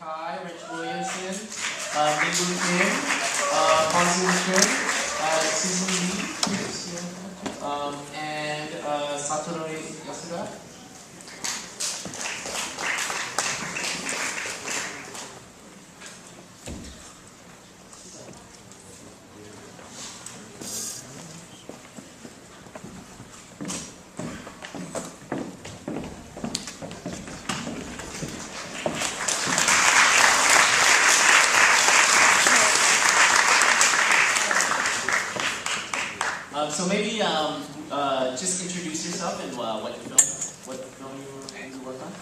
Kai, Rich Williamson, Minggu Kim, Ponsu Kim, Susan Lee, and Satoru Yasuda. So maybe just introduce yourself and what film you work on.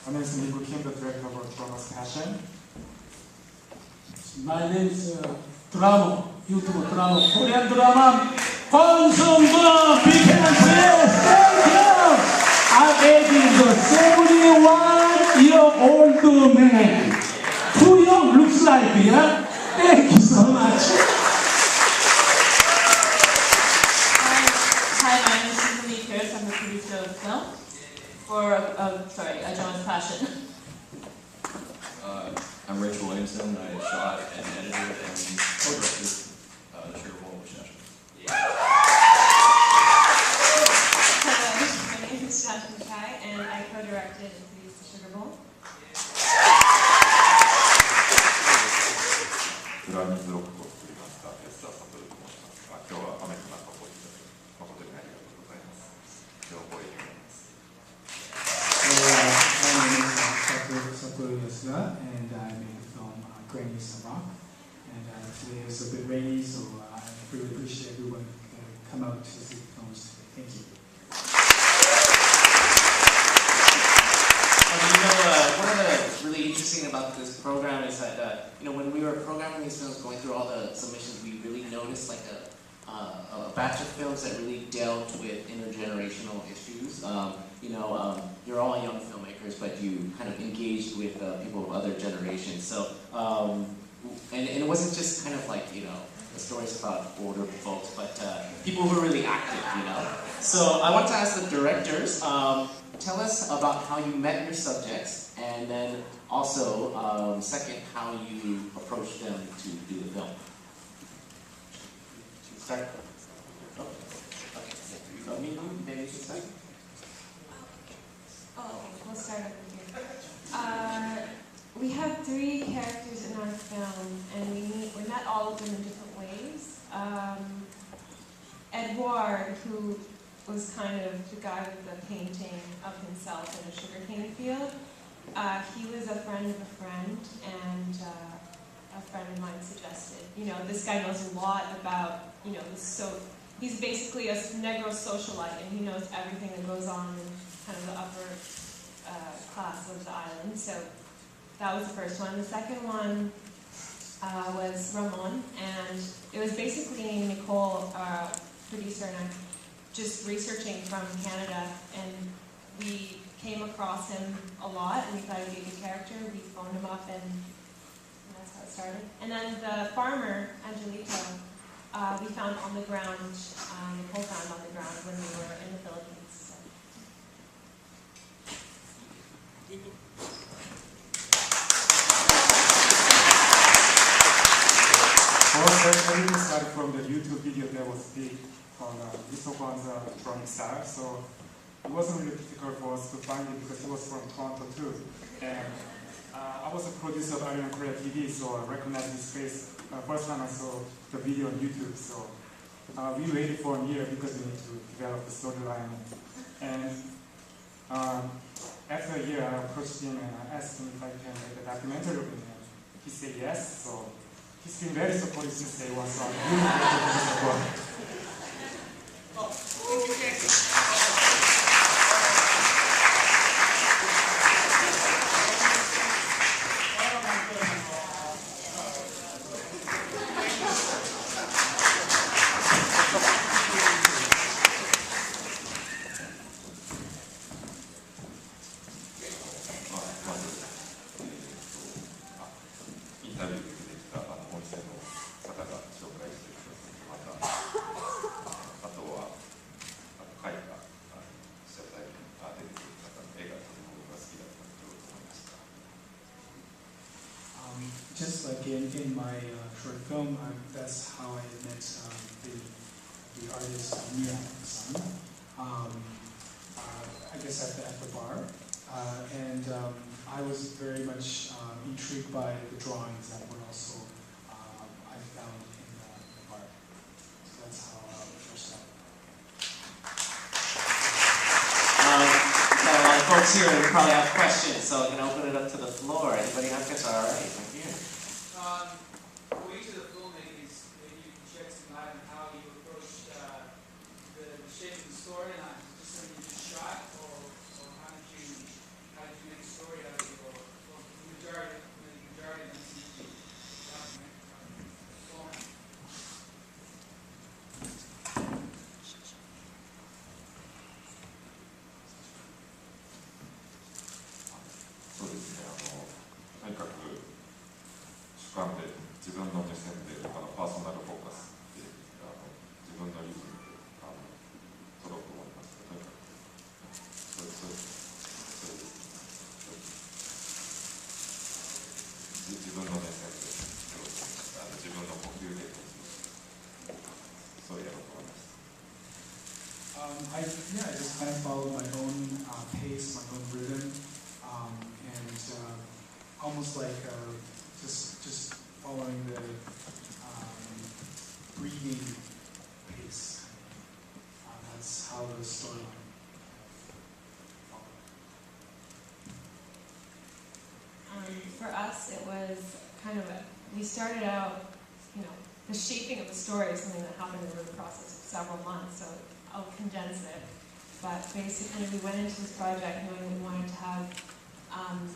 My name is Minggu Kim, the director of Trailblazers Passion. My name is drama, YouTube drama, Korean drama, Konsum big hands, yes, thank you! I'm adding the 71-year-old man. Too young looks like, yeah? Thank you so much. Hi, my name is Susan Lee. I'm the producer of the film for, A John's Passion. I'm Rich Williamson. I shot and edited and co-directed the Sugar Bowl session. Hello, my name is Jasmine Kai, and I co-directed and produced the Sugar Bowl. フラミズロックを作りました安田悟と申しますが、今日は雨の中ご一緒に誠にありがとうございます。情報営業になります。My name is Satoru Yasuda, and I made the film Granny Rock. And today is a bit rainy, so I really appreciate everyone come out to see the films today. Thank you. One of the really interesting about this program is that when we were programming these films, going through all the submissions, we really noticed like a batch of films that really dealt with intergenerational issues. You're all young filmmakers, but you kind of engaged with people of other generations. So, and it wasn't just kind of like the stories about older folks, but people who were really active. So I want to ask the directors. Tell us about how you met your subjects, and then also, second, how you approached them to do the film. Start. Oh, okay. So, maybe you should start. Oh, we'll start over here. We have 3 characters in our film, and we met all of them in different ways. Edouard, who was kind of the guy with the painting of himself in a sugarcane field. He was a friend of a friend, and a friend of mine suggested, this guy knows a lot about, he's basically a Negro socialite, and he knows everything that goes on in kind of the upper class of the island. So that was the first one. The second one was Ramon, and it was basically Nicole, our producer, and I just researching from Canada, and we came across him a lot, and we thought he'd be a good character. We phoned him up, and that's how it started. And then the farmer, Angelito, we found on the ground, Nicole found on the ground when we were in the Philippines. So. Everything started from the YouTube video that was big on Isoban's drawing style, so it wasn't really difficult for us to find it because he was from Toronto too. And I was a producer of Arian Korea TV, so I recognized his face first time I saw the video on YouTube. So we waited for a year because we need to develop the storyline. And after a year, I approached him and I asked him if I can make a documentary of him. He said yes, so he's been very supportive since day one, so I'm really grateful for his support. just like in my short film, that's how I met the artist Mia Sun. I guess at the bar, and I was very much intrigued by the drawings that were also I found in the bar. So that's how I first started. We've got a lot of folks here who probably have questions, so I'm going to open it up to the floor. Anybody have questions? All right, right here. For each of the filmmakers, maybe you can shed some light on how you approached the shape of the storyline. Is it just something you just shot, or how did you make a story out of it? Or the majority of them seem to be documentary. そうですね、とにかく主観で自分の目線でパーソナルフォーカスで自分のリズムで撮ろうと思いました。とにかく自分の目線で自分の呼吸でそうやろうと思いました。I just kind of followed my own pace, my own rhythm, and almost like just following the breathing pace. That's how the storyline followed. For us, it was kind of we started out, the shaping of the story is something that happened over the process of several months, so I'll condense it. But basically, we went into this project knowing we wanted to have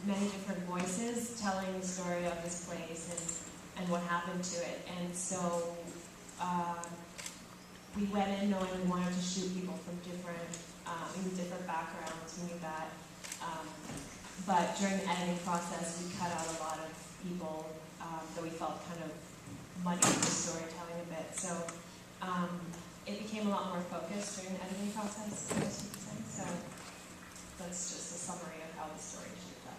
many different voices telling the story of this place and what happened to it. And so we went in knowing we wanted to shoot people from different backgrounds. We knew that. But during the editing process, we cut out a lot of people that we felt kind of muddied the storytelling a bit. So it became a lot more focused during the editing process, I guess you could say. So that's just a summary of how the story shaped up.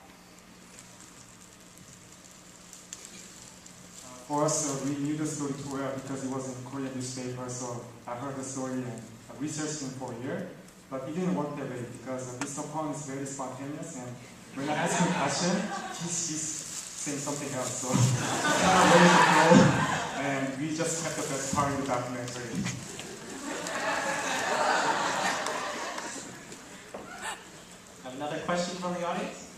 For us, we knew the story too well because it was in Korean newspaper, so I heard the story and I researched it for a year. But it didn't work that way because Mr. Pong is very spontaneous, and when I ask him a question, he's saying something else. So I'm ready to go, and we just kept the best part in the documentary. Another question from the audience?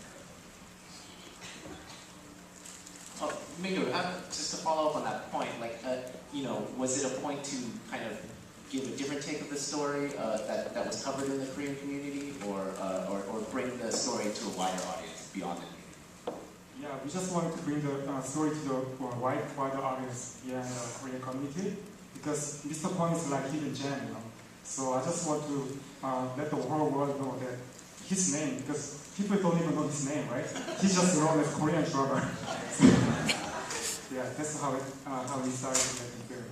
Oh, Mingu, just to follow up on that point, was it a point to kind of give a different take of the story that was covered in the Korean community, or bring the story to a wider audience beyond it? Yeah, we just wanted to bring the story to the wider audience here in the Korean community because Mr. Pong is like hidden gem, So I just want to let the whole world know that his name, because people don't even know his name, right? He's just known as Korean Drummer. Yeah, that's how we started making film.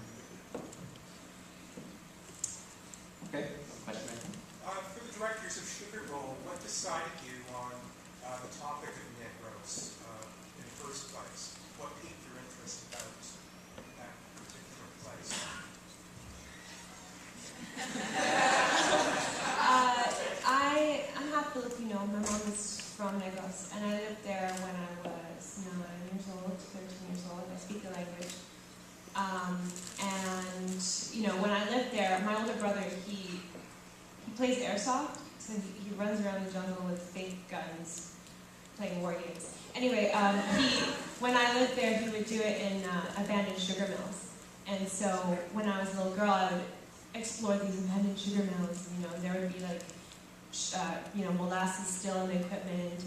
Okay, question. For the directors of Sugar Bowl, what decided you on the topic of Negros in the first place? What piqued your interest about that particular place? I'm half Filipino. My mom is from Negros, and I lived there when I was 9 years old, 13 years old. I speak the language. When I lived there, my older brother, he plays airsoft, so he runs around the jungle with fake guns, playing war games. Anyway, when I lived there, he would do it in abandoned sugar mills. And so when I was a little girl, I would explore these abandoned sugar mills. There would be molasses still in the equipment,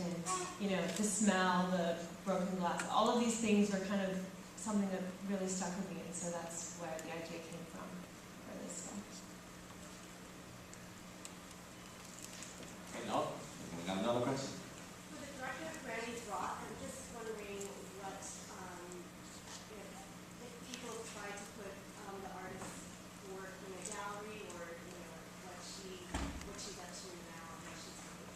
and the smell, the broken glass. All of these things were kind of something that really stuck with me, and so that's where the idea came from for this film. We got another question. For the director of Granny's Rock, I'm just wondering what if people try to put the artist's work in a gallery, or what she's up to now, what she's doing.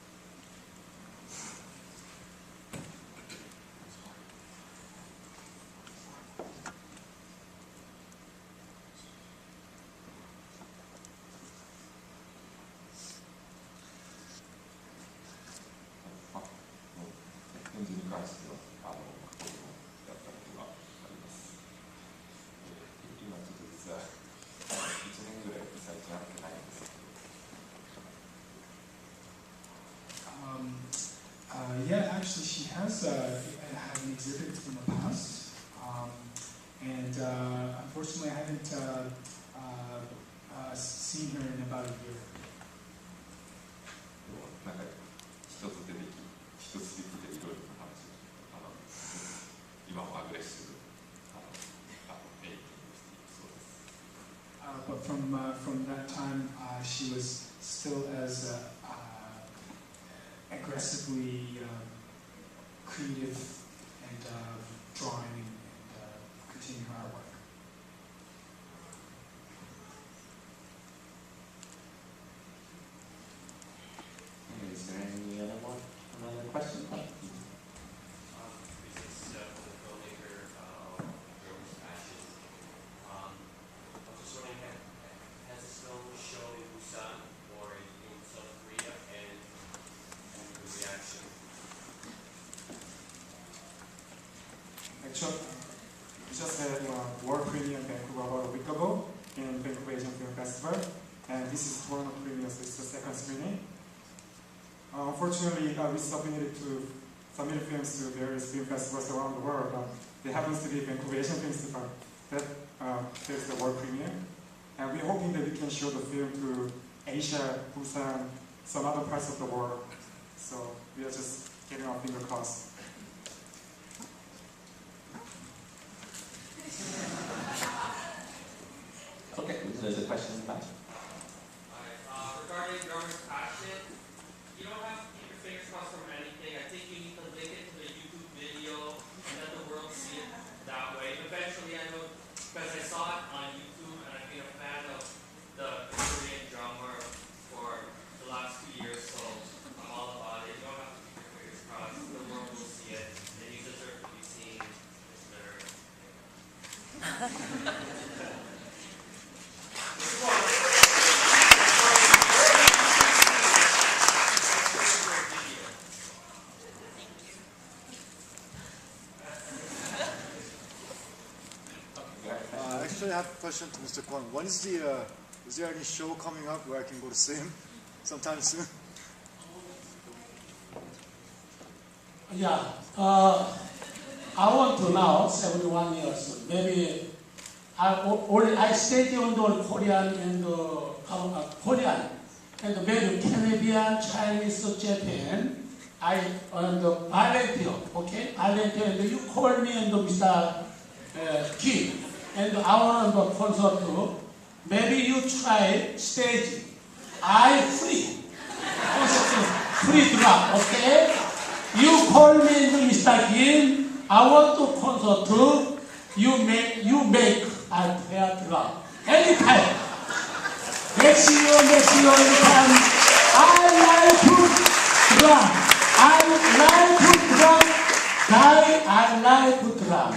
Yeah, actually, she has had an exhibit in the past, and unfortunately, I haven't seen her in about a year. なんか一つ出てき、一つ出てきていろいろな話を今もアグレッシブペインティングしているそうです。But from that time, she was still as aggressively creative and drawing and continuing her artwork. Is there any another question? This is for the filmmaker, Rose Ashes. I'm just wondering, has this film shown in Busan or in South Korea, and the reaction? Actually, we just had a world premiere in Vancouver about a week ago in Vancouver Asian Film Festival, and this is one of the premieres, it's the second screening. Unfortunately, we submitted films to various film festivals around the world. There happens to be Vancouver Asian Film Festival that's the world premiere, and we're hoping that we can show the film to Asia, Busan, some other parts of the world. So we are just getting our finger crossed. Okay, there's a question in the back. Regarding Drummer's Passion, you don't have to keep your fingers crossed from anything. I think you need to link it to the YouTube video and let the world see it that way. Eventually, I know, because I saw it on YouTube and I've been a fan of the Korean drummer for the last 2 years, so I'm all about it. You don't have to keep your fingers crossed. The world will see it, and you deserve to be seen. It's better. Actually, I have a question to Mr. Kwon. When is there any show coming up where I can go to see him sometime soon? Yeah, I want to now, 71 years, maybe I stayed on the Korean and Korean and maybe Canadian, Chinese, Japan. I on the volunteer, okay, volunteer, and you call me and Mr. Kim, and I want the concert too. Maybe you try stage. I free concert, free drop, okay. You call me and Mr. Kim. I want to concert too. You make a fair drop anytime. Next year, anytime. I like to drum. I like to drum.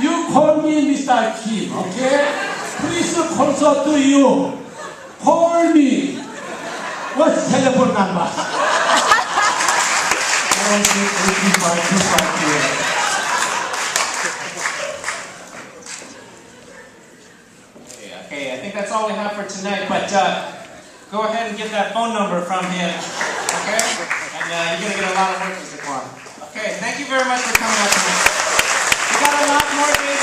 You call me Mr. Kim, okay? Please consult to you. Call me. What's telephone number? Okay, I think that's all we have for tonight, but go ahead and get that phone number from him, okay? And you're going to get a lot of work, Mr. Kwon. Okay, thank you very much for coming out tonight. We got a lot more days